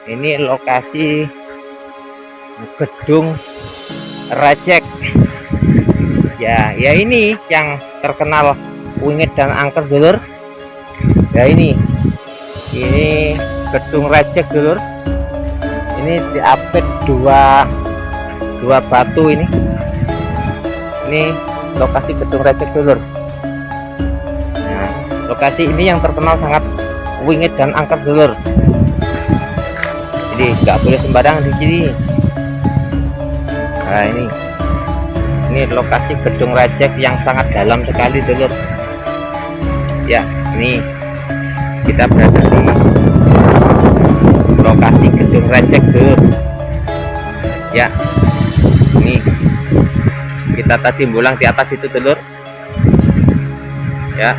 Ini lokasi gedung Recek. Ya ini yang terkenal wingit dan angker, dulur. Ya ini gedung Recek, dulur. Ini diapit dua batu ini. Ini lokasi gedung Recek, dulur. Nah, lokasi ini yang terkenal sangat wingit dan angker, dulur. Jadi nggak boleh sembarangan di sini. Nah, ini lokasi gedung Recek yang sangat dalam sekali, dulur. Ya, ini kita berada di lokasi gedung Recek, dulur. Ya, ini kita tadi pulang di atas itu, dulur. Ya.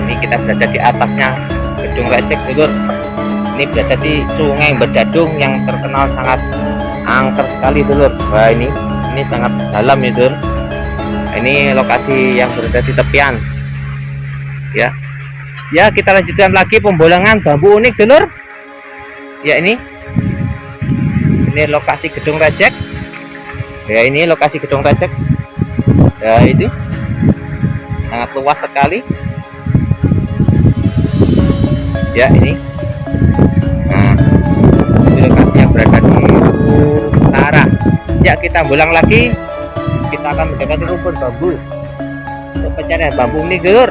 Ini kita berada di atasnya gedung Recek, dulur. Ini berada di Sungai Bedadung yang terkenal sangat angker sekali, dulur. Wah, ini sangat dalam ya, dulur. Ini lokasi yang berada di tepian. Ya, kita lanjutkan lagi pembolangan bambu unik, dulur. Ya, ini lokasi gedung Recek. Ya, ini lokasi gedung Recek. Ya, itu sangat luas sekali. Ya, ini lokasi yang berada di utara. Ya, kita pulang lagi. Kita akan mendekati rumpun bambu untuk pencarian bambu ini, dulur.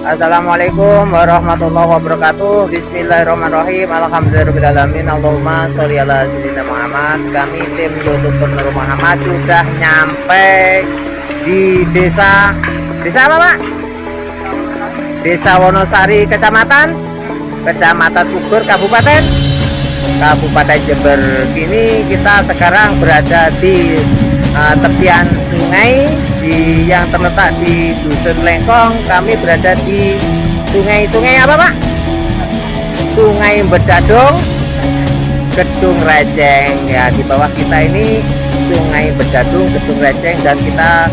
Assalamualaikum warahmatullahi wabarakatuh. Bismillahirrahmanirrahim. Alhamdulillahirrahmanirrahim. Allahumma sholli ala sayyidina Muhammad. Kami tim YouTuber Nur Muhammad sudah nyampe di desa apa, Pak? Desa Wonosari, Kecamatan Ugur, Kabupaten Jember. Kini kita sekarang berada di tepian sungai yang terletak di Dusun Lengkong. Kami berada di sungai apa, Pak? Sungai Bedadung, Gedung Recek. Ya, di bawah kita ini Sungai Bedadung, Gedung Recek, dan kita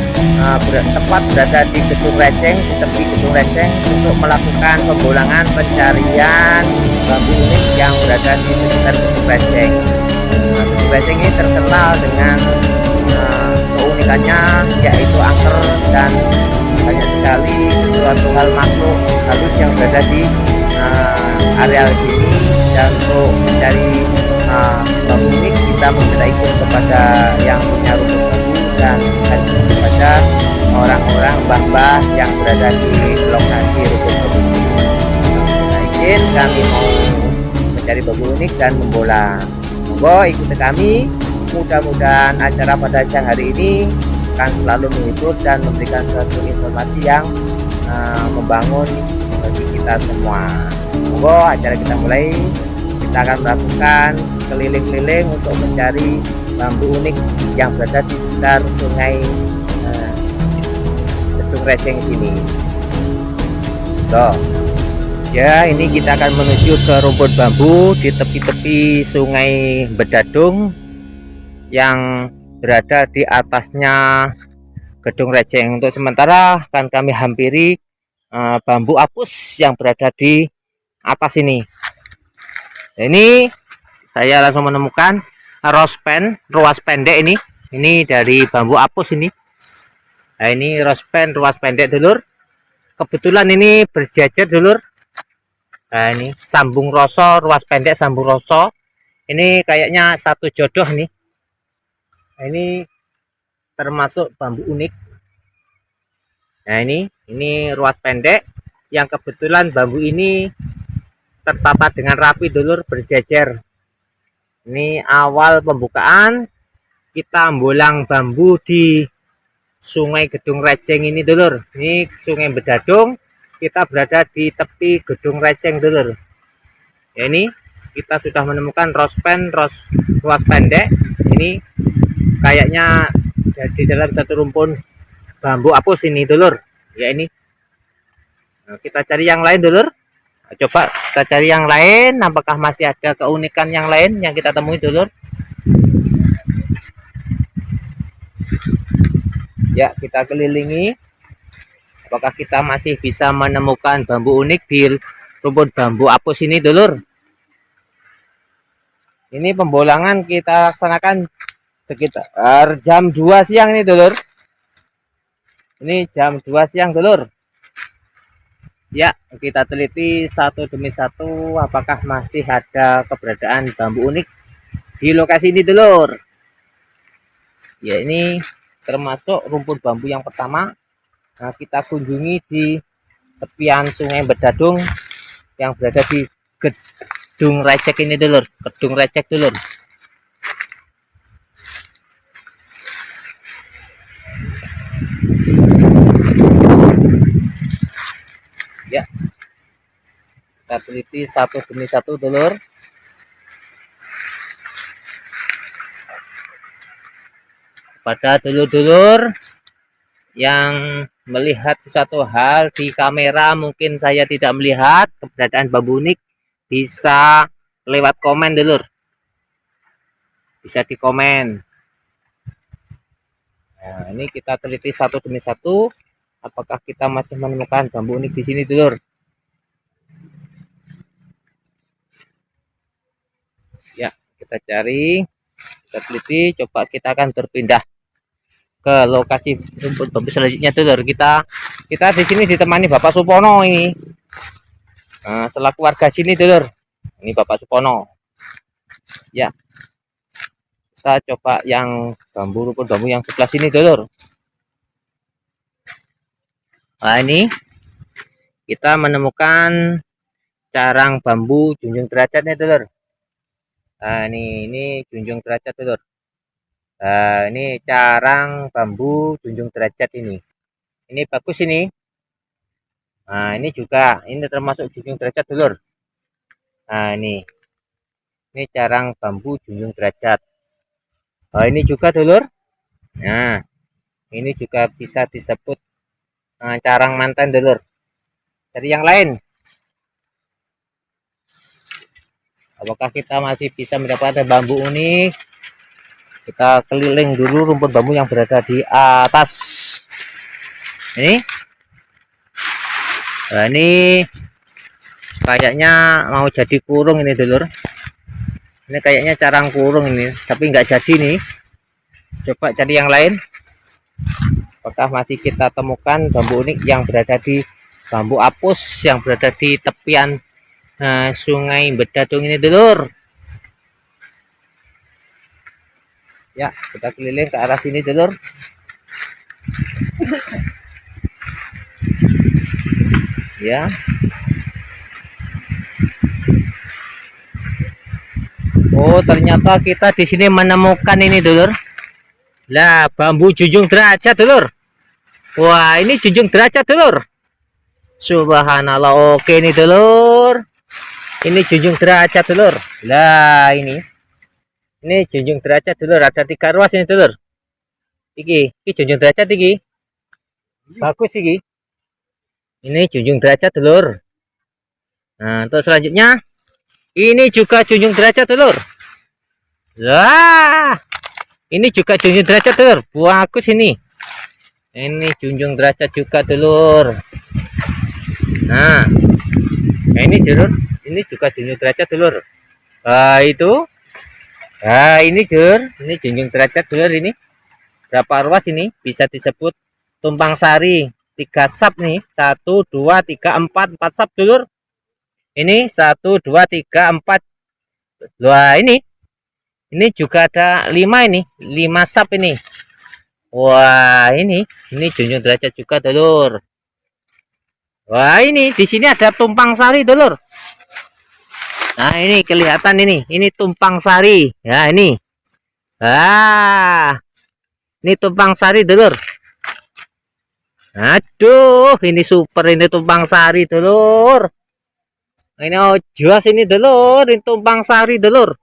tepat berada di Gedung Recek, di tepi Gedung Recek untuk melakukan pembolangan pencarian bambu unik yang berada di sekitar Gedung Recek. Gedung rejeng ini terkenal dengan keunikannya, yaitu angker dan banyak sekali suatu hal makhluk halus yang berada di areal sini. Dan untuk mencari bambu unik, kita meminta izin kepada yang punya rumput bambu dan kepada orang-orang mbah-mbah yang berada di lokasi rumput bambu ini. Nah, izin kami mau mencari bambu unik dan membola. Monggo ikuti kami. Mudah-mudahan acara pada siang hari ini akan selalu menghibur dan memberikan suatu informasi yang membangun bagi kita semua. Monggo acara kita mulai. Kita akan melakukan keliling-keliling untuk mencari bambu unik yang berada di sekitar sungai Gedung Rejeng sini. Ya, ini kita akan menuju ke rumput bambu di tepi-tepi sungai Bedadung yang berada di atasnya Gedung Rejeng. Untuk sementara akan kami hampiri bambu apus yang berada di atas ini. Ini saya langsung menemukan ruas pendek ini dari bambu apus ini. Nah, ini ruas pendek dulur. Kebetulan ini berjajar dulur. Nah, ini sambung roso, ruas pendek sambung roso. Ini kayaknya satu jodoh nih. Nah, ini termasuk bambu unik. Nah, ini ruas pendek yang kebetulan bambu ini tertata dengan rapi dulur, berjejer. Ini awal pembukaan kita bolang bambu di Sungai Gedung Rejeng ini dulur. Ini Sungai Bedadung, kita berada di tepi Gedung Rejeng dulur. Ya, ini kita sudah menemukan ruas pendek. Ini kayaknya di dalam satu rumpun bambu apus ini dulur. Ya, ini nah, kita cari yang lain dulur. Coba kita cari yang lain, apakah masih ada keunikan yang lain yang kita temui dulur. Ya, kita kelilingi, apakah kita masih bisa menemukan bambu unik di rumput bambu apus ini dulur. Ini pembolangan kita laksanakan sekitar jam 2 siang ini dulur. Ini jam 2 siang dulur. Ya, kita teliti satu demi satu apakah masih ada keberadaan bambu unik di lokasi ini dulur. Ya, ini termasuk rumput bambu yang pertama. Nah, kita kunjungi di tepian Sungai Bedadung yang berada di Gedung Rejeng ini dulur. Gedung Rejeng dulur. Ya, kita teliti satu demi satu dulur. Pada dulur-dulur yang melihat sesuatu hal di kamera, mungkin saya tidak melihat keberadaan bambu unik, bisa lewat komen dulur, bisa di komen. Nah, ini kita teliti satu demi satu apakah kita masih menemukan bambu unik di sini dulur. Ya, kita cari, kita teliti, coba kita akan berpindah ke lokasi rumput bambu selanjutnya dulur. Kita di sini ditemani Bapak Supono ini. Nah, selaku warga sini dulur. Ini Bapak Supono. Ya, kita coba yang rumput bambu yang sebelah sini dulur. Nah, ini kita menemukan carang bambu junjung derajat nih dulur. Nah, ini junjung derajat dulur. Nah, ini carang bambu junjung derajat ini. Ini bagus ini. Nah, ini juga, ini termasuk junjung derajat dulur. Nah, ini carang bambu junjung derajat. Nah, ini juga dulur. Nah, ini juga bisa disebut carang manten dulur. Dari yang lain, apakah kita masih bisa mendapatkan bambu unik? Kita keliling dulu rumput bambu yang berada di atas ini. Nah, ini kayaknya mau jadi kurung ini dulur. Ini kayaknya carang kurung ini, tapi nggak jadi nih. Coba cari yang lain. Apakah masih kita temukan bambu unik yang berada di bambu apus yang berada di tepian Sungai Bedadung ini, dulur? Ya, kita keliling ke arah sini, dulur. Ya. Oh, ternyata kita di sini menemukan ini, dulur. Lah, bambu junjung derajat, dulur. Wah, ini junjung derajat, dulur. Subhanallah. Oke nih, dulur. Ini junjung derajat, dulur. Lah, ini junjung derajat, dulur. Ada 3 ruas ini, dulur. Iki junjung derajat iki. Bagus iki. Ini junjung derajat, dulur. Nah, untuk selanjutnya ini juga junjung derajat, dulur. Wah, ini juga junjung derajat, dulur. Bagus ini. Ini junjung derajat juga, dulur. Nah, ini, dulur. Ini juga junjung derajat, dulur. Itu. Nah, ini, dulur. Ini junjung derajat, dulur ini. Berapa ruas ini? Bisa disebut tumpang sari. 3 sap nih. 1, 2, 3, 4 sap, dulur. Ini 1, 2, 3, 4. Wah, ini juga ada 5 ini. 5 sap ini. Wah, ini junjung derajat juga, dulur. Wah, ini di sini ada tumpang sari, dulur. Nah, ini kelihatan ini. Ini tumpang sari. Ya, ini. Ini tumpang sari, dulur. Aduh, ini super ini tumpang sari, dulur. Ini jelas ini, dulur. Ini tumpang sari, dulur.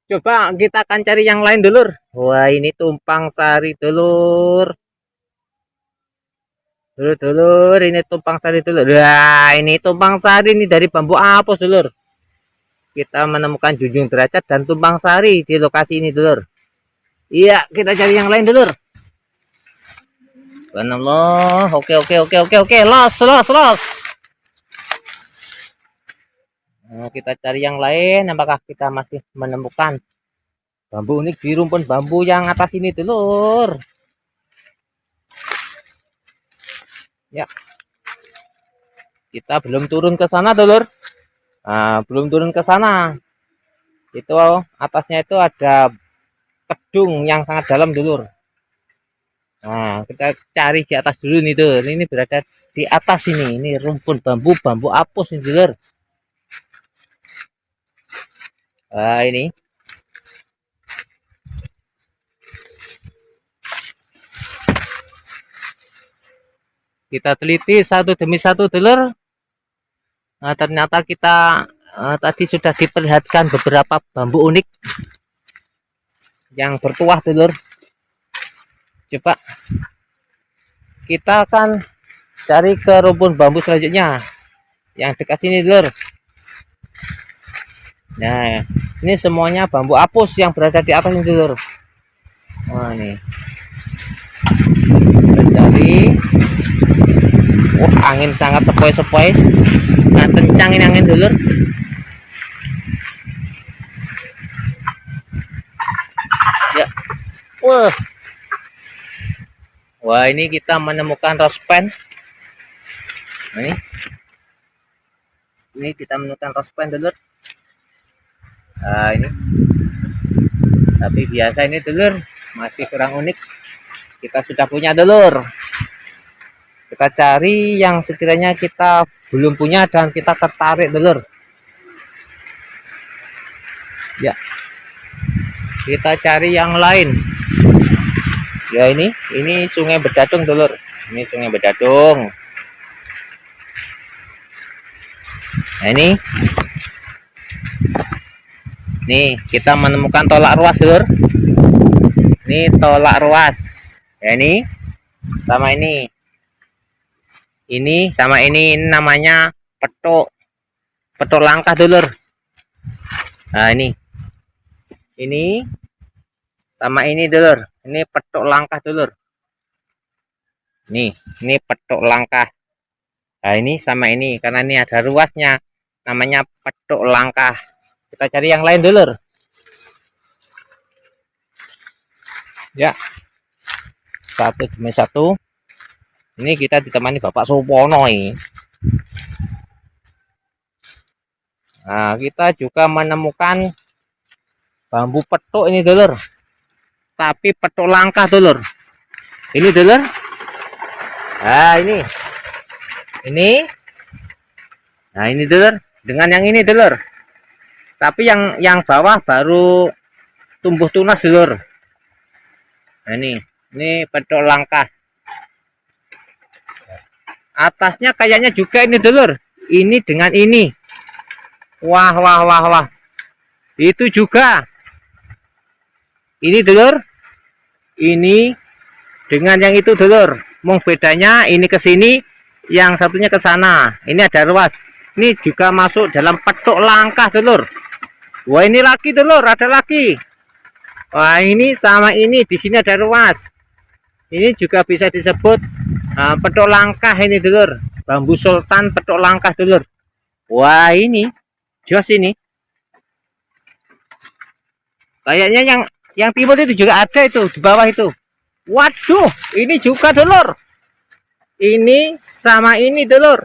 Coba kita akan cari yang lain, dulur. Wah, ini tumpang sari, dulur. Dulur, ini tumpang sari, dulur. Wah, ini tumpang sari ini dari bambu apus, dulur. Kita menemukan junjung derajat dan tumpang sari di lokasi ini, dulur. Iya, kita cari yang lain, dulur. Subhanallah. Oke. Los. Nah, kita cari yang lain. Apakah kita masih menemukan bambu unik di rumpun bambu yang atas ini, dulur? Ya, kita belum turun ke sana, dulur. Nah, belum turun ke sana. Itu atasnya itu ada kedung yang sangat dalam, dulur. Nah, kita cari di atas dulu nih, dulur. Ini berada di atas ini. Ini rumpun bambu apus nih, dulur. Nah, ini. Kita teliti satu demi satu, dulur. Nah, ternyata kita tadi sudah diperlihatkan beberapa bambu unik yang bertuah, dulur. Coba kita akan cari ke rumpun bambu selanjutnya yang dekat sini, dulur. Nah, ini semuanya bambu apus yang berada di atas ini, dulur. Wah, nih. Kita cari. Angin sangat sepoi-sepoi. Nah, kencang ini angin, dulur. Ya. Wah, ini kita menemukan rospen. Nah, ini kita menemukan rospen, dulur. Nah, ini. Tapi biasa ini, dulur, masih kurang unik. Kita sudah punya, dulur. Kita cari yang sekiranya kita belum punya dan kita tertarik, dulur. Ya, kita cari yang lain. Ya, ini Sungai Bedadung, dulur. Ini Sungai Bedadung. Nah, nih kita menemukan tolak ruas, dulur. Ini tolak ruas. Ya, ini sama ini. Ini sama ini namanya petok langkah, dulur. Nah, ini sama ini, dulur. Ini petok langkah, dulur. Ini petok langkah. Nah, ini sama ini karena ini ada ruasnya, namanya petok langkah. Kita cari yang lain dulur. Ya, satu demi satu. Ini kita ditemani Bapak Supono ini. Nah, kita juga menemukan bambu petuk ini dulur. Tapi petuk langka dulur. Ini dulur. Nah, ini. Ini. Nah, ini dulur. Dengan yang ini dulur. Tapi yang bawah baru tumbuh tunas dulur. Nah, ini petuk langka. Atasnya kayaknya juga ini dulur. Ini dengan ini. Wah, wah, wah, wah. Itu juga. Ini dulur. Ini dengan yang itu dulur. Mong bedanya ini ke sini, yang satunya ke sana. Ini ada ruas. Ini juga masuk dalam petuk langka dulur. Wah, ini lagi dulur, ada lagi. Wah, ini sama ini di sini ada ruas. Ini juga bisa disebut petuk langkah ini dulur. Bambu sultan petuk langkah dulur. Wah, ini jos ini. Kayaknya yang timur itu juga ada itu di bawah itu. Waduh, ini juga dulur. Ini sama ini dulur.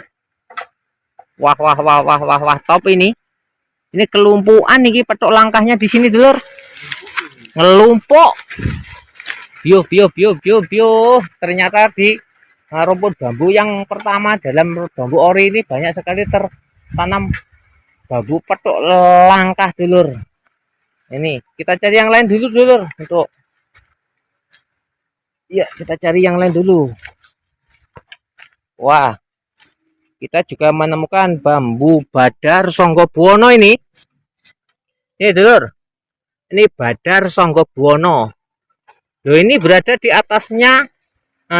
Wah, wah, wah, wah, wah, wah, top ini. Ini kelumpuan nih petuk langkahnya di sini dulur. Ngelumpuk. Bio. Ternyata di rumput bambu yang pertama dalam bambu ori ini banyak sekali tertanam bambu petuk langkah dulur. Ini kita cari yang lain dulu dulur untuk. Ya, kita cari yang lain dulu. Wah, kita juga menemukan bambu badar Songgobuwono ini. Ini dulur. Ini badar Songgobuwono. Loh, ini berada di atasnya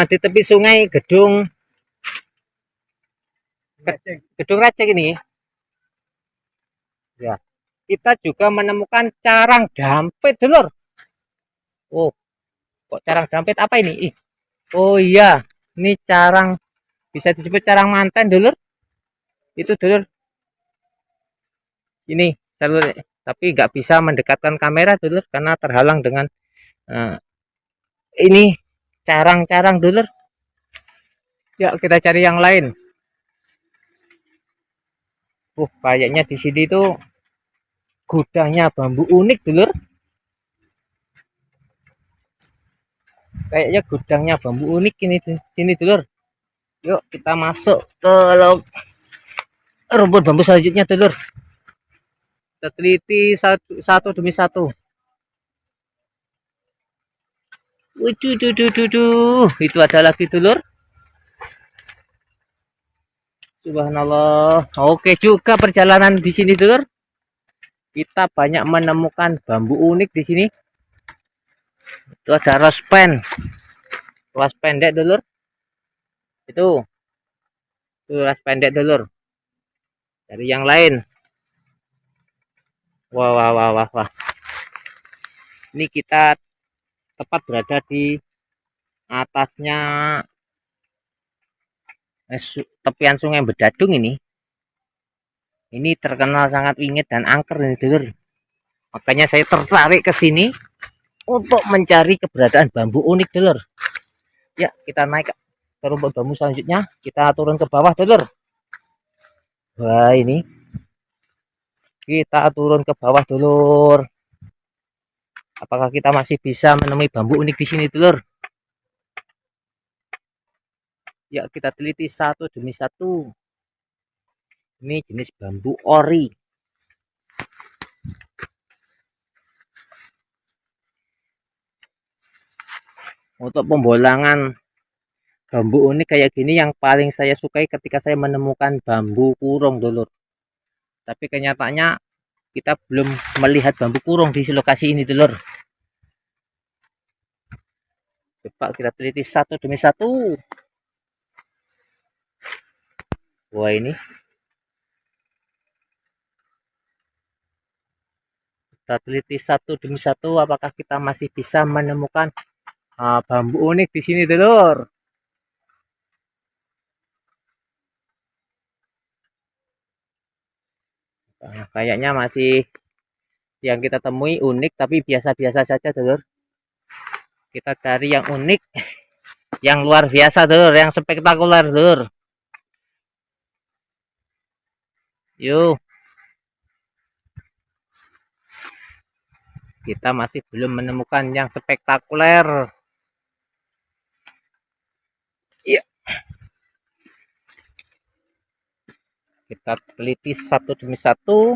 di tepi sungai gedung Racek ini. Ya. Kita juga menemukan carang dampit dulur. Oh, kok carang dampit apa ini? Oh iya, ini carang, bisa disebut carang manten dulur. Itu dulur. Ini dulur, tapi nggak bisa mendekatkan kamera dulur karena terhalang dengan ini carang-carang dulur. Ya, kita cari yang lain. Kayaknya di sini tuh gudangnya bambu unik dulur. Kayaknya gudangnya bambu unik ini sini dulur. Yuk kita masuk ke rumput bambu selanjutnya dulur. Kita teliti satu demi satu. Waduh, itu ada lagi dulur. Subhanallah. Oke juga perjalanan di sini dulur. Kita banyak menemukan bambu unik di sini. Itu ada rospen. Ras pendek dulur. Itu ras pendek dulur. Dari yang lain. Wah. Ini kita tepat berada di atasnya tepian sungai Bedadung ini. Ini terkenal sangat wingit dan angker ini dulur. Makanya saya tertarik ke sini untuk mencari keberadaan bambu unik dulur. Ya, kita naik ke rumput bambu selanjutnya. Kita turun ke bawah dulur. Wah, ini kita turun ke bawah dulur. Apakah kita masih bisa menemui bambu unik di sini dulur? Ya, kita teliti satu demi satu. Ini jenis bambu ori. Untuk pembolangan bambu unik kayak gini yang paling saya sukai ketika saya menemukan bambu kurung dulur. Tapi kenyataannya kita belum melihat bambu kurung di lokasi ini dulur. Coba kita teliti satu demi satu. Wah, ini kita teliti satu demi satu. Apakah kita masih bisa menemukan bambu unik di sini dulur? Kayaknya masih Yang kita temui unik tapi biasa-biasa saja, dulur. Kita cari yang unik, yang luar biasa, dulur, yang spektakuler, dulur. Yuk. Kita masih belum menemukan yang spektakuler. Iya. Kita teliti satu demi satu.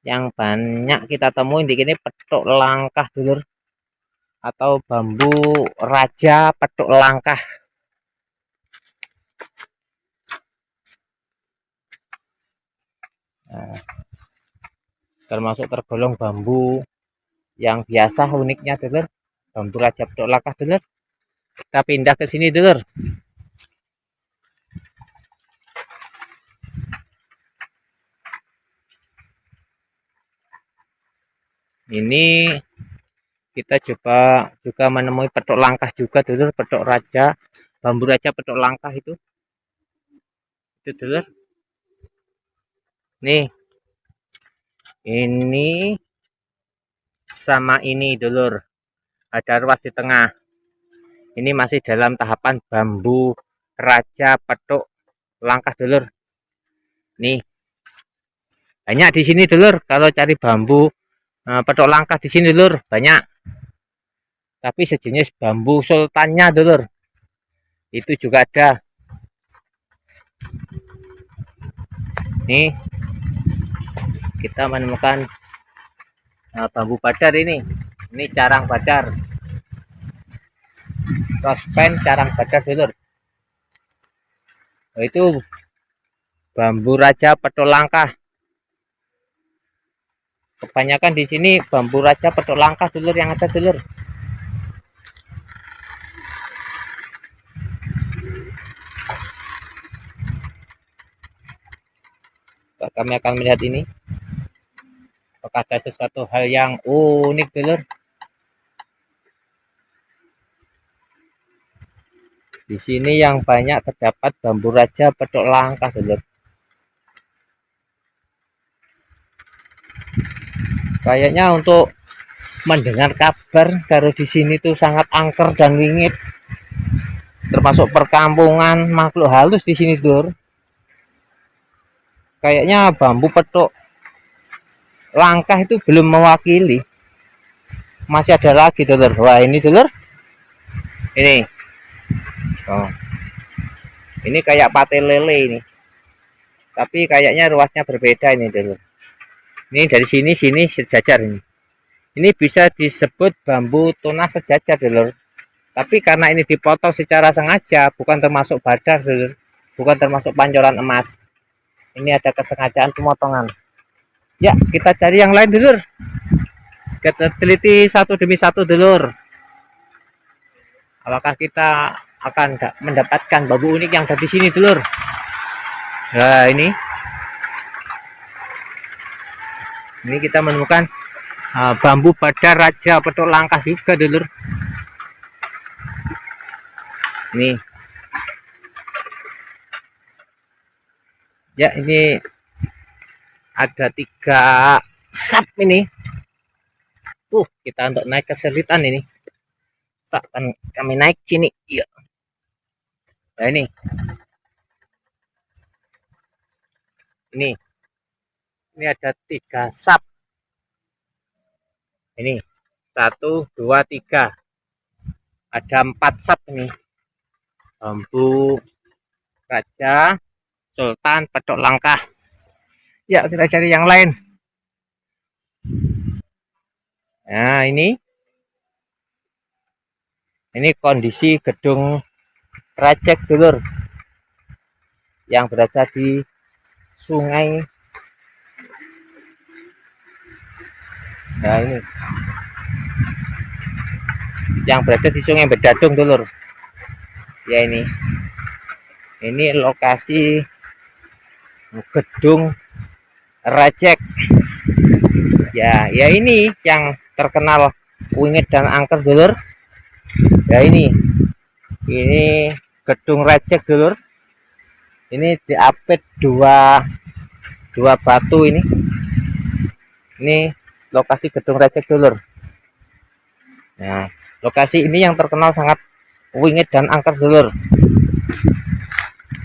Yang banyak kita temui di sini petuk langkah, dulur, atau bambu raja petuk langkah. Nah, termasuk tergolong bambu yang biasa uniknya, dulur, bambu raja petuk langkah, dulur. Kita pindah ke sini, dulur. Ini kita coba juga menemui petuk langkah juga, dulur, petuk raja, bambu raja petuk langkah itu dulur. Nih, ini sama ini, dulur, ada ruas di tengah. Ini masih dalam tahapan bambu raja petuk langkah, dulur. Nih, banyak di sini, dulur. Kalau cari bambu petuk langkah di sini, dulur, banyak. Tapi sejenis bambu sultannya, dulur, itu juga ada. Nih, kita menemukan bambu badar ini. Ini carang badar, tospen carang badar, dulur. Oh, itu bambu raja petuk langkah. Kebanyakan di sini bambu raja petuk langkah, dulur, yang ada, dulur. Kami akan melihat ini. Apakah ada sesuatu hal yang unik, dulur? Di sini yang banyak terdapat bambu raja petuk langkah, dulur. Kayaknya untuk mendengar kabar kalau di sini tuh sangat angker dan wingit. Termasuk perkampungan makhluk halus di sini, dulur. Kayaknya bambu petuk langkah itu belum mewakili. Masih ada lagi, dulur. Wah, ini, dulur. Ini. Oh. Ini kayak pate lele ini. Tapi kayaknya ruasnya berbeda ini, dulur. Ini dari sini sejajar ini. Ini bisa disebut bambu tunas sejajar, dulur. Tapi karena ini dipotong secara sengaja, bukan termasuk badar, dulur. Bukan termasuk pancoran emas. Ini ada kesengajaan pemotongan. Ya, kita cari yang lain, dulur. Kita teliti satu demi satu, dulur. Apakah kita akan mendapatkan bambu unik yang ada di sini, dulur? Nah, ini kita menemukan bambu badar raja petuk langkah juga, dulur. Nih. Ya, ini ada 3 sap ini. Kita untuk naik kesulitan ini. Akan kami naik sini. Iya. Nah, ini. Ini ada 3 sap. Ini 1, 2, 3. Ada 4 sap ini. Bambu raja sultan petuk langkah. Ya, kita cari yang lain. Nah, ini kondisi gedung Rajek, dulur, yang berada di sungai. Nah, ini yang berada di sungai Bedadung, dulur. Ya, ini lokasi gedung Rajek. Ya ini yang terkenal wingit dan angker, dulur. Ya, ini gedung Rajek, dulur. Ini diapit dua batu ini. Ini lokasi gedung recek dulur. Nah, lokasi ini yang terkenal sangat wingit dan angker dulur.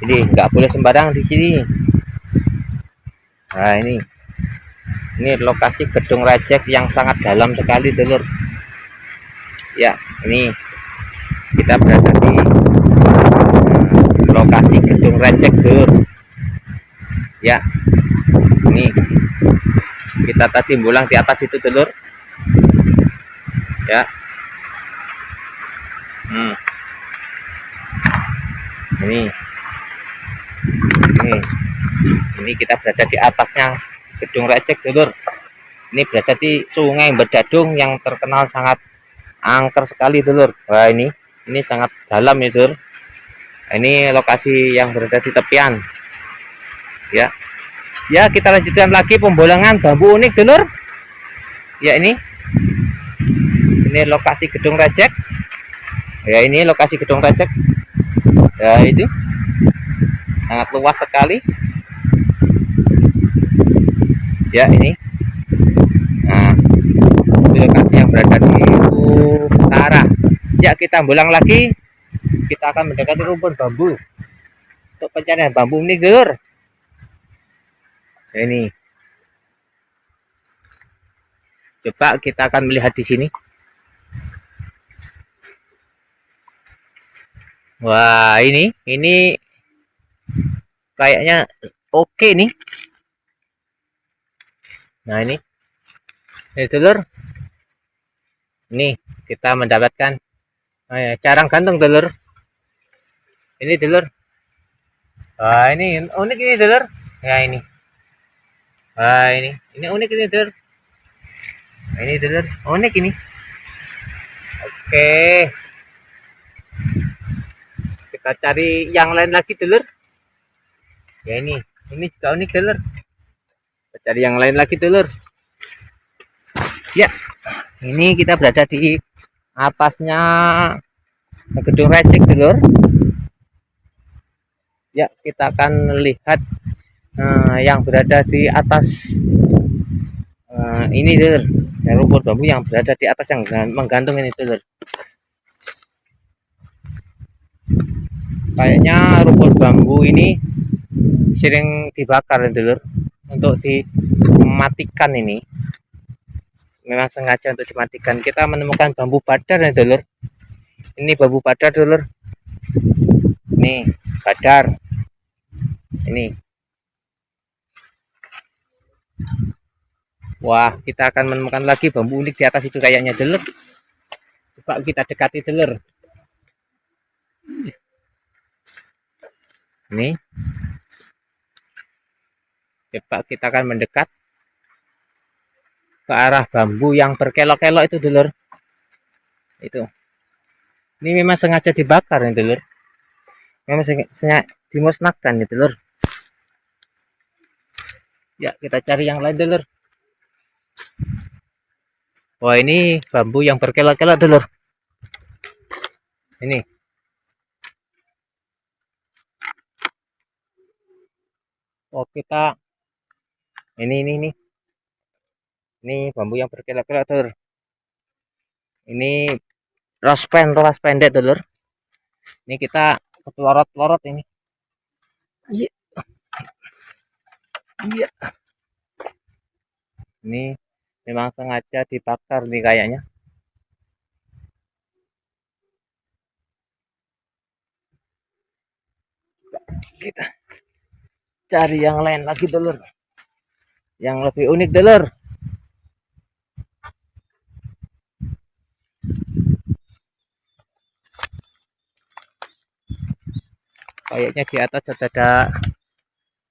Jadi nggak boleh sembarang di sini. Nah, ini lokasi gedung recek yang sangat dalam sekali dulur. Ya, ini kita berada di lokasi gedung recek dulur. Ya, ini kita tadi pulang di atas itu dulur. Ya, ini kita berada di atasnya gedung recek dulur. Ini berada di Sungai Bedadung yang terkenal sangat angker sekali dulur. Wah, ini sangat dalam ya dulur. Ini lokasi yang berada di tepian. Ya, kita lanjutkan lagi pembolangan bambu unik dulur. Ya, ini lokasi gedung recek. Ya, ini lokasi gedung recek. Ya, itu sangat luas sekali. Ya, ini. Nah, ini lokasi yang berada di utara. Ya, kita bolang lagi. Kita akan mendekati rumpun bambu untuk pencarian bambu unik dulur. Ini coba kita akan melihat di sini. Wah, ini kayaknya oke nih. Nah, ini dulur. Ini kita mendapatkan carang gantung dulur. Ini dulur. Wah, ini unik ini dulur. Ya, ini. Wah, ini unik ini dulur. Ini dulur, unik ini. Oke, kita cari yang lain lagi dulur. Ya, ini juga unik dulur. Kita cari yang lain lagi dulur. Ya, ini kita berada di atasnya gedung recek dulur. Ya, kita akan lihat yang berada di atas ini dulur, rumput bambu yang berada di atas yang menggantung ini dulur. Kayaknya rumput bambu ini sering dibakar dulur untuk dimatikan. Ini memang sengaja untuk dimatikan. Kita menemukan bambu badar ya dulur. Ini bambu badar dulur. Nih, badar. Ini. Wah, kita akan menemukan lagi bambu unik di atas itu kayaknya dulur. Coba kita dekati dulur. Ini. Coba kita akan mendekat ke arah bambu yang berkelok-kelok itu dulur. Itu. Ini memang sengaja dibakar ya dulur. Memang sengaja dimusnahkan ya dulur. Ya, kita cari yang lain dulur. Wah, ini bambu yang berkelok-kelok dulur. Ini. Oh, kita ini bambu yang berkelok-kelok dulur. Ini ras pendek dulur. Ini kita pelorot-pelorot ini. Iya. Iya. Ini memang sengaja dibakar nih kayaknya. Kita cari yang lain lagi dulur. Yang lebih unik dulur. Kayaknya di atas ada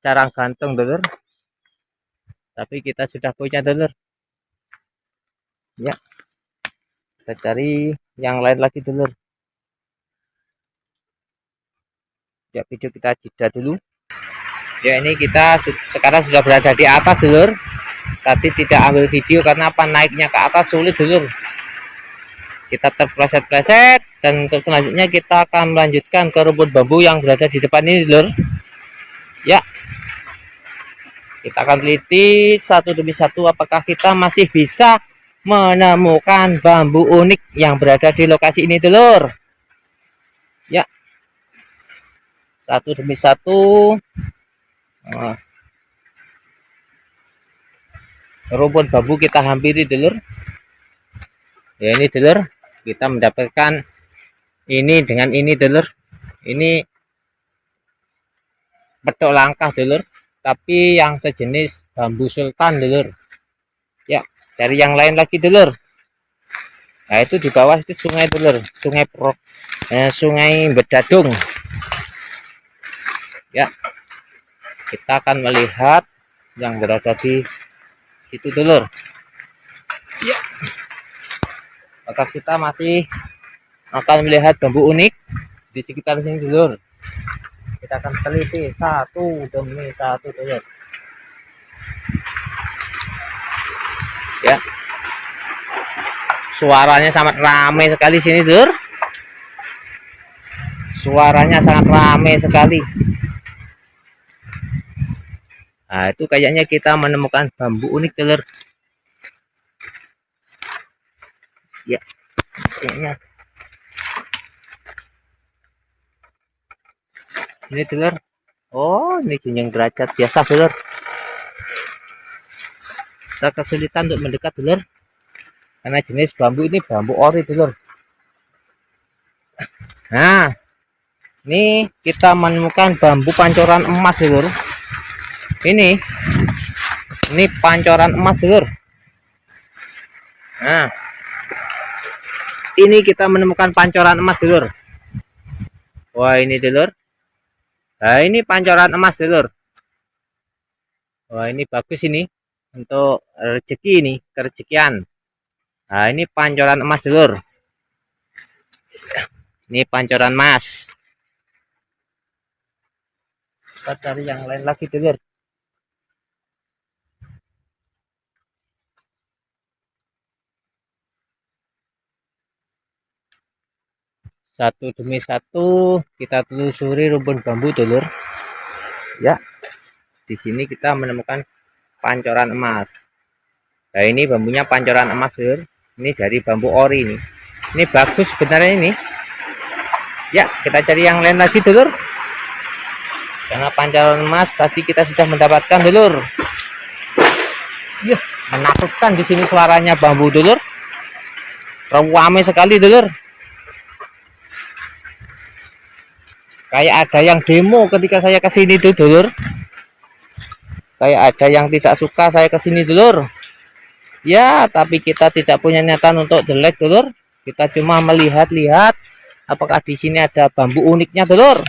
carang gantung dulur. Tapi kita sudah punya dulur. Ya, kita cari yang lain lagi dulur. Ya, video kita jeda dulu. Ya, ini kita sekarang sudah berada di atas dulur. Tadi tidak ambil video karena apa, naiknya ke atas sulit dulur. Kita terpleset-pleset dan untuk selanjutnya kita akan melanjutkan ke rumput bambu yang berada di depan ini dulur. Ya, Kita akan teliti satu demi satu apakah kita masih bisa menemukan bambu unik yang berada di lokasi ini, dulur. Ya, satu demi satu. Rumpun bambu kita hampiri, dulur. Ya, ini dulur, kita mendapatkan ini dengan ini, dulur. Ini petok langka, dulur, tapi yang sejenis bambu sultan, dulur. Ya, cari yang lain lagi, dulur. Nah, itu di bawah itu sungai, dulur, sungai Bedadung. Ya, kita akan melihat yang berada di situ, dulur. Ya, maka kita masih akan melihat bambu unik di sekitar sini, dulur. Kita akan teliti satu demi satu, dulur. Ya, suaranya sangat ramai sekali sini, dulur. Suaranya sangat ramai sekali. Nah, itu kayaknya kita menemukan bambu unik, dulur. Ya, kayaknya ini, dulur. Oh, ini jenjang derajat biasa, dulur. Kita kesulitan untuk mendekat, dulur, karena jenis bambu ini bambu ori, dulur. Nah, ini kita menemukan bambu pancoran emas, dulur. Ini pancoran emas, dulur. Nah, ini kita menemukan pancoran emas, dulur. Wah, ini, dulur. Nah, ini pancoran emas, dulur. Wah, ini bagus ini untuk rezeki, ini kerezekian. Nah, ini pancoran emas, dulur. Ini pancoran emas. Kita cari yang lain lagi, dulur. Satu demi satu kita telusuri rumpun bambu, dulur. Ya, di sini kita menemukan pancoran emas. Nah, ini bambunya pancoran emas, dulur. Ini dari bambu ori ini. Ini bagus sebenarnya ini. Ya, kita cari yang lain lagi, dulur. Karena pancoran emas tadi kita sudah mendapatkan, dulur. Ya, menakutkan di sini suaranya bambu, dulur. Ramai sekali, dulur. Kayak ada yang demo ketika saya kesini tuh, dulur. Kayak ada yang tidak suka saya kesini, dulur. Ya, tapi kita tidak punya niatan untuk jelek, dulur. Kita cuma melihat-lihat apakah di sini ada bambu uniknya, dulur.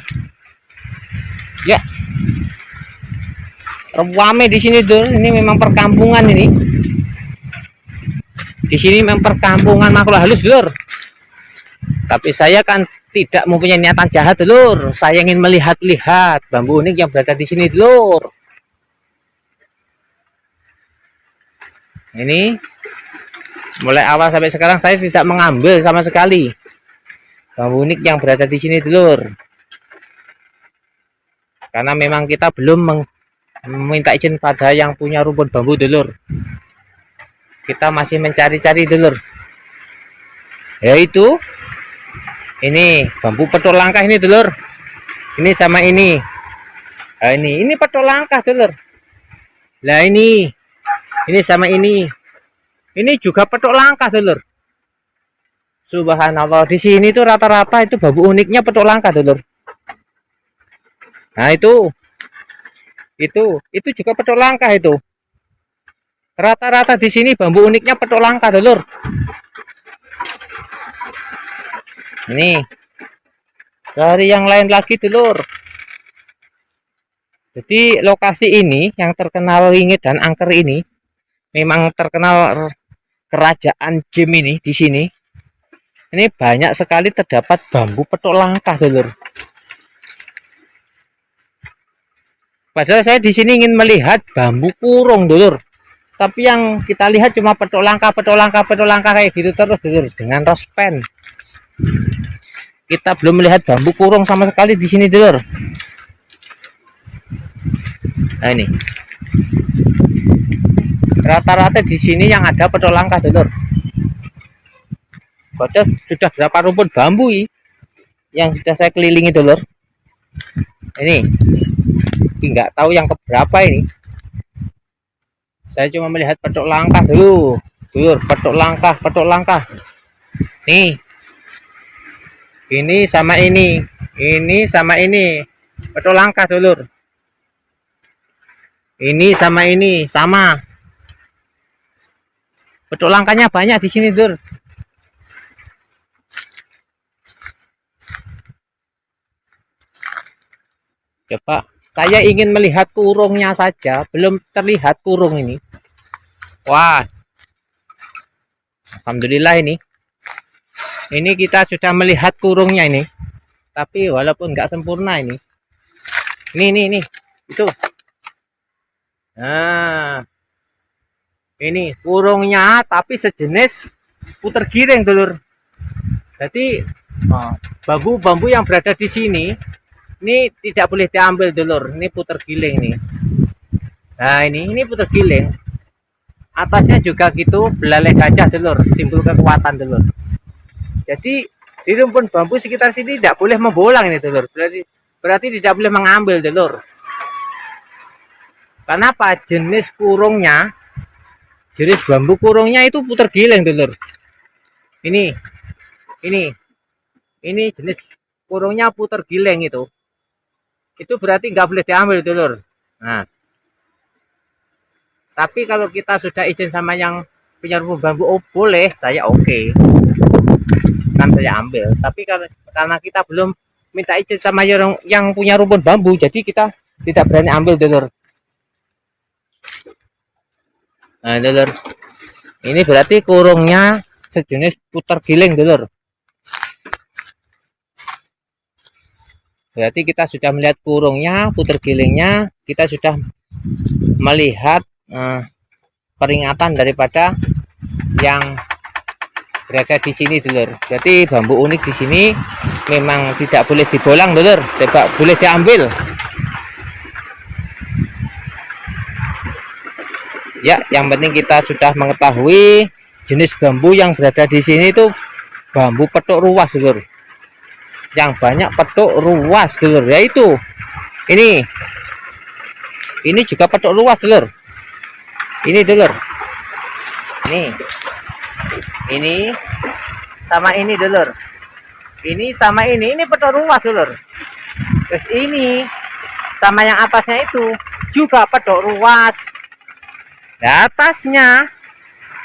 Ya, ramai di sini, dulur. Ini memang perkampungan ini. Di sini memang perkampungan makhluk halus, dulur. Tapi saya kan tidak mempunyai niatan jahat, dulur. Saya ingin melihat-lihat bambu unik yang berada di sini, dulur. Ini mulai awal sampai sekarang saya tidak mengambil sama sekali bambu unik yang berada di sini, dulur. Karena memang kita belum meminta izin pada yang punya rumpun bambu, dulur. Kita masih mencari-cari, dulur. Yaitu ini bambu petok langka ini, dulur. Ini sama ini. Nah, ini petok langka, dulur. Nah, ini sama ini. Ini juga petok langka, dulur. Subhanallah, di sini tuh rata-rata itu bambu uniknya petok langka, dulur. Nah, itu juga petok langka itu. Rata-rata di sini bambu uniknya petok langka, dulur. Ini dari yang lain lagi, dulur. Jadi lokasi ini yang terkenal ringit dan angker ini memang terkenal kerajaan jin ini. Di sini ini banyak sekali terdapat bambu petok langka, dulur. Padahal saya di sini ingin melihat bambu kurung, dulur. Tapi yang kita lihat cuma petok langka kayak gitu terus, dulur, dengan rospen. Kita belum melihat bambu kurung sama sekali di sini, dulur. Nah, ini Rata-rata di sini yang ada petok langka, dulur. Padahal sudah berapa rumpun bambu yang sudah saya kelilingi, dulur. Ini nggak tahu yang keberapa ini. Saya cuma melihat petok langka dulu, dulur. Petok langka. Nih, ini sama ini sama ini, petok langka, dulur. Ini sama ini sama. Petok langkanya banyak di sini, dulur. Coba, saya ingin melihat kurungnya saja, belum terlihat kurung ini. Wah, alhamdulillah ini. Ini kita sudah melihat kurungnya ini. Tapi walaupun nggak sempurna ini. Nih. Itu. Nah. Ini kurungnya tapi sejenis puter giring, dulur. Jadi bambu-bambu yang berada di sini ini tidak boleh diambil, dulur. Ini puter giling nih. Nah, ini puter giling. Atasnya juga gitu, belalai gajah, dulur. Simbol kekuatan, dulur. Jadi di rumpun bambu sekitar sini tidak boleh membolang ini, dulur. Berarti tidak boleh mengambil, dulur. Kenapa? Jenis kurungnya, jenis bambu kurungnya itu puter giling, dulur. Ini jenis kurungnya puter giling itu berarti nggak boleh diambil, dulur. Nah, tapi kalau kita sudah izin sama yang punya rumpun bambu, oh boleh, saya oke. Kan saya ambil. Tapi karena kita belum minta izin sama yang punya rumpun bambu, jadi kita tidak berani ambil, dulur. Nah, dulur, ini berarti kurungnya sejenis puter giling, dulur. Berarti kita sudah melihat kurungnya, puter gilingnya, kita sudah melihat peringatan daripada yang berada di sini, dulur. Jadi bambu unik di sini memang tidak boleh dibolang, dulur. Tidak boleh diambil. Ya, yang penting kita sudah mengetahui jenis bambu yang berada di sini itu bambu petok ruas, dulur. Yang banyak petok ruas, dulur, yaitu ini juga petok ruas, dulur. Ini, dulur. Ini sama ini, dulur. Ini sama ini petok ruas, dulur. Terus ini sama yang atasnya itu juga petok ruas. Di atasnya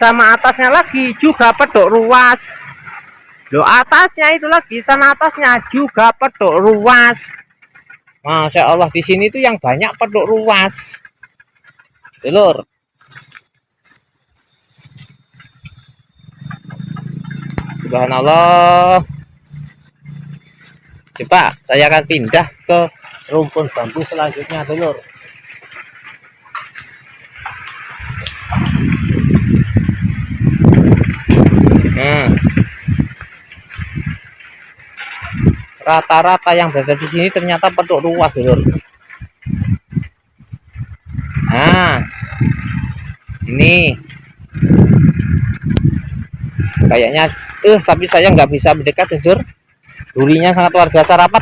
sama atasnya lagi juga petok ruas. Loh, atasnya itu lagi sama atasnya juga petok ruas. Masya Allah, di sini tuh yang banyak petok ruas, dulur. Subhanallah. Coba saya akan pindah ke rumpun bambu selanjutnya, dulur. Rata-rata yang berada di sini ternyata petok ruas, dulur. Nah, ini kayaknya tapi saya nggak bisa mendekat, dulur. Durinya sangat luar biasa rapat.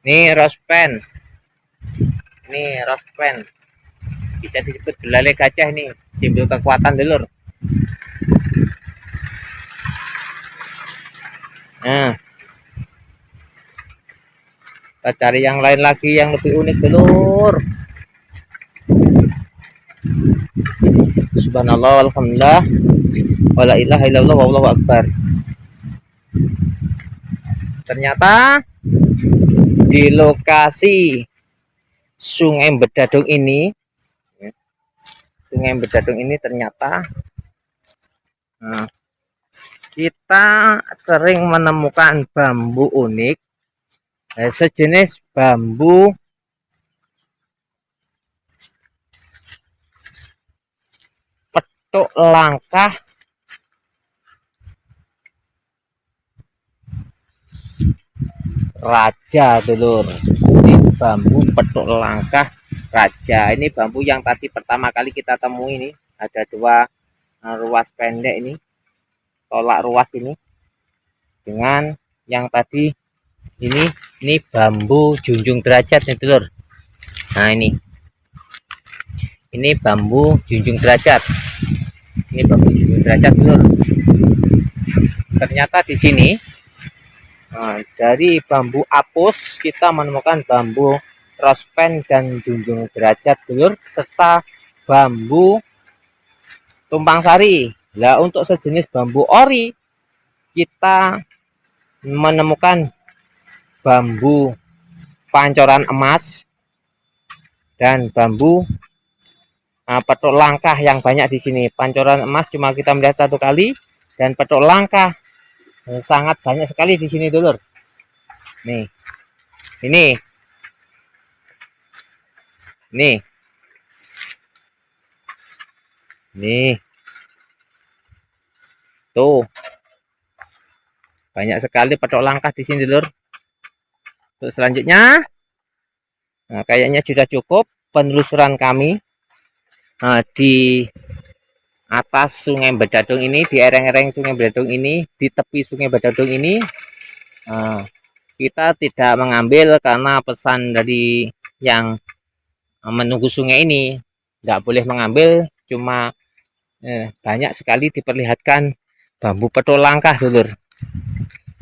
Nih rospen, bisa disebut belalai gajah, nih simbol kekuatan, dulur. Nah, kita cari yang lain lagi yang lebih unik, dulur. Subhanallah, alhamdulillah, wala ilaha illallah, wallahu akbar. Ternyata di lokasi Sungai Bedadung ini ternyata kita sering menemukan bambu unik, sejenis bambu petok langka raja, dulur. bambu petuk langkah raja. Ini bambu yang tadi pertama kali kita temui ini. Ada dua ruas pendek ini, tolak ruas ini. Dengan yang tadi ini bambu junjung derajat nih telur. Nah ini bambu junjung derajat. Ini bambu junjung derajat telur. Ternyata di sini dari bambu apus kita menemukan bambu rospen dan junjung derajat telur, serta bambu tumpang sari. Nah, untuk sejenis bambu ori kita menemukan bambu pancoran emas dan bambu petuk langkah yang banyak di sini. Pancoran emas cuma kita melihat satu kali, dan petuk langkah sangat banyak sekali di sini dulur. Nih, ini tuh banyak sekali petuk langkah di sini dulur. Untuk selanjutnya, kayaknya sudah cukup penelusuran kami di atas Sungai Bedadung ini, di ereng-ereng Sungai Bedadung ini, di tepi Sungai Bedadung ini. Kita tidak mengambil karena pesan dari yang menunggu sungai ini, tidak boleh mengambil. Cuma banyak sekali diperlihatkan bambu petuk langkah dulur.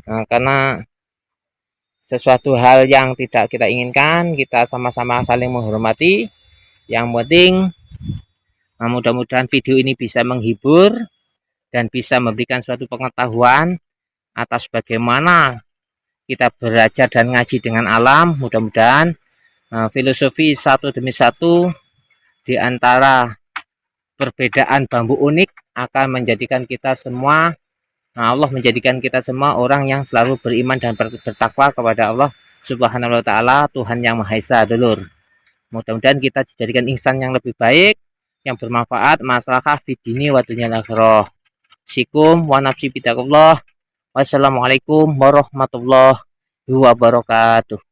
Karena sesuatu hal yang tidak kita inginkan, kita sama-sama saling menghormati. Yang penting mudah-mudahan video ini bisa menghibur dan bisa memberikan suatu pengetahuan atas bagaimana kita belajar dan ngaji dengan alam. Mudah-mudahan filosofi satu demi satu di antara perbedaan bambu unik akan menjadikan kita semua, Allah menjadikan kita semua orang yang selalu beriman dan bertakwa kepada Allah Subhanahu wa Ta'ala, Tuhan yang Maha Esa dulur. Mudah-mudahan kita dijadikan insan yang lebih baik, yang bermanfaat, maslahah fid dini wa dunyal akhirah. Sikum wa nafsi bidakullah. Wassalamualaikum warahmatullahi wabarakatuh.